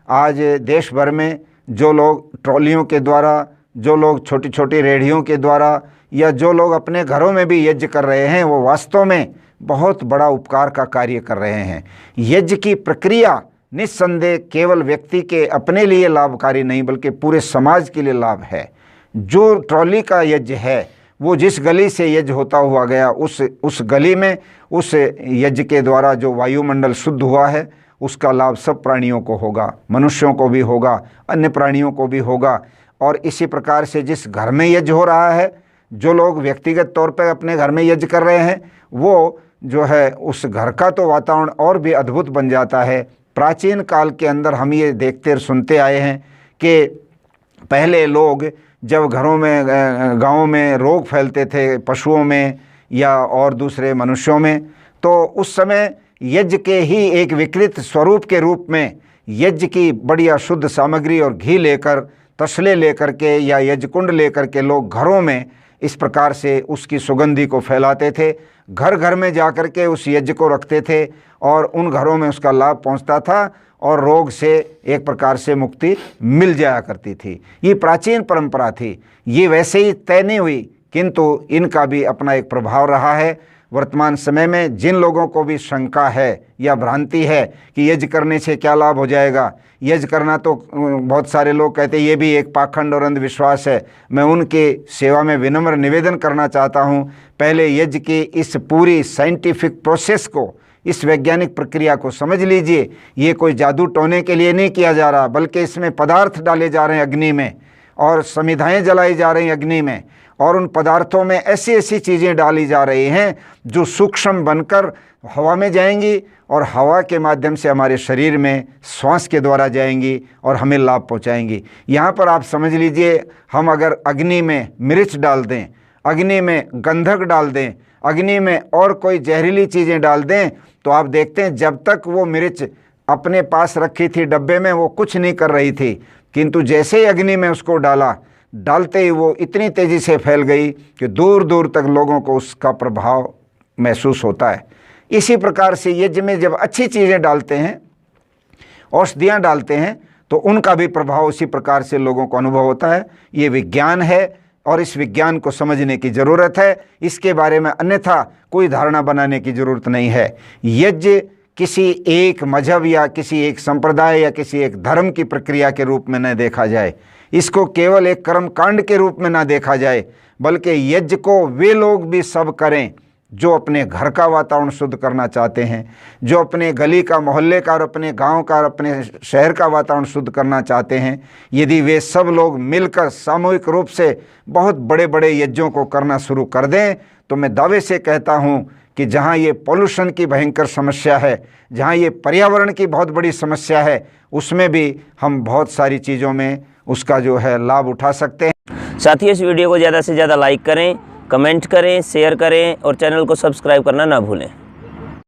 आज देश भर में जो लोग ट्रॉलियों के द्वारा, जो लोग छोटी छोटी रेहड़ियों के द्वारा, या जो लोग अपने घरों में भी यज्ञ कर रहे हैं, वो वास्तव में बहुत बड़ा उपकार का कार्य कर रहे हैं। यज्ञ की प्रक्रिया निस्संदेह केवल व्यक्ति के अपने लिए लाभकारी नहीं बल्कि पूरे समाज के लिए लाभ है। जो ट्रॉली का यज्ञ है वो जिस गली से यज्ञ होता हुआ गया, उस गली में उस यज्ञ के द्वारा जो वायुमंडल शुद्ध हुआ है उसका लाभ सब प्राणियों को होगा, मनुष्यों को भी होगा, अन्य प्राणियों को भी होगा। और इसी प्रकार से जिस घर में यज्ञ हो रहा है, जो लोग व्यक्तिगत तौर पर अपने घर में यज्ञ कर रहे हैं, वो जो है उस घर का तो वातावरण और भी अद्भुत बन जाता है। प्राचीन काल के अंदर हम ये देखते और सुनते आए हैं कि पहले लोग जब घरों में, गाँव में रोग फैलते थे पशुओं में या और दूसरे मनुष्यों में, तो उस समय यज्ञ के ही एक विकृत स्वरूप के रूप में यज्ञ की बढ़िया शुद्ध सामग्री और घी लेकर, तसले लेकर के या यज्ञ कुंड लेकर के लोग घरों में इस प्रकार से उसकी सुगंधी को फैलाते थे। घर घर में जाकर के उस यज्ञ को रखते थे और उन घरों में उसका लाभ पहुंचता था और रोग से एक प्रकार से मुक्ति मिल जाया करती थी। ये प्राचीन परंपरा थी, ये वैसे ही तय नहीं हुई, किंतु इनका भी अपना एक प्रभाव रहा है। वर्तमान समय में जिन लोगों को भी शंका है या भ्रांति है कि यज्ञ करने से क्या लाभ हो जाएगा, यज्ञ करना तो बहुत सारे लोग कहते हैं ये भी एक पाखंड और अंधविश्वास है, मैं उनके सेवा में विनम्र निवेदन करना चाहता हूं, पहले यज्ञ की इस पूरी साइंटिफिक प्रोसेस को, इस वैज्ञानिक प्रक्रिया को समझ लीजिए। ये कोई जादू टोने के लिए नहीं किया जा रहा, बल्कि इसमें पदार्थ डाले जा रहे हैं अग्नि में और समिधाएँ जलाई जा रही हैं अग्नि में, और उन पदार्थों में ऐसी ऐसी चीज़ें डाली जा रही हैं जो सूक्ष्म बनकर हवा में जाएंगी और हवा के माध्यम से हमारे शरीर में श्वास के द्वारा जाएंगी और हमें लाभ पहुंचाएंगी। यहाँ पर आप समझ लीजिए, हम अगर अग्नि में मिर्च डाल दें, अग्नि में गंधक डाल दें, अग्नि में और कोई जहरीली चीज़ें डाल दें, तो आप देखते हैं जब तक वो मिर्च अपने पास रखी थी डब्बे में वो कुछ नहीं कर रही थी, किंतु जैसे ही अग्नि में उसको डालते ही वो इतनी तेज़ी से फैल गई कि दूर दूर तक लोगों को उसका प्रभाव महसूस होता है। इसी प्रकार से यज्ञ में जब अच्छी चीज़ें डालते हैं, औषधियाँ डालते हैं, तो उनका भी प्रभाव उसी प्रकार से लोगों को अनुभव होता है। ये विज्ञान है और इस विज्ञान को समझने की ज़रूरत है। इसके बारे में अन्यथा कोई धारणा बनाने की ज़रूरत नहीं है। यज्ञ किसी एक मजहब या किसी एक संप्रदाय या किसी एक धर्म की प्रक्रिया के रूप में न देखा जाए, इसको केवल एक कर्म कांड के रूप में ना देखा जाए, बल्कि यज्ञ को वे लोग भी सब करें जो अपने घर का वातावरण शुद्ध करना चाहते हैं, जो अपने गली का, मोहल्ले का और अपने गांव का और अपने शहर का वातावरण शुद्ध करना चाहते हैं। यदि वे सब लोग मिलकर सामूहिक रूप से बहुत बड़े बड़े यज्ञों को करना शुरू कर दें, तो मैं दावे से कहता हूं कि जहां ये पॉल्यूशन की भयंकर समस्या है, जहां ये पर्यावरण की बहुत बड़ी समस्या है, उसमें भी हम बहुत सारी चीज़ों में उसका जो है लाभ उठा सकते हैं। साथियों, इस वीडियो को ज़्यादा से ज़्यादा लाइक करें, कमेंट करें, शेयर करें और चैनल को सब्सक्राइब करना ना भूलें।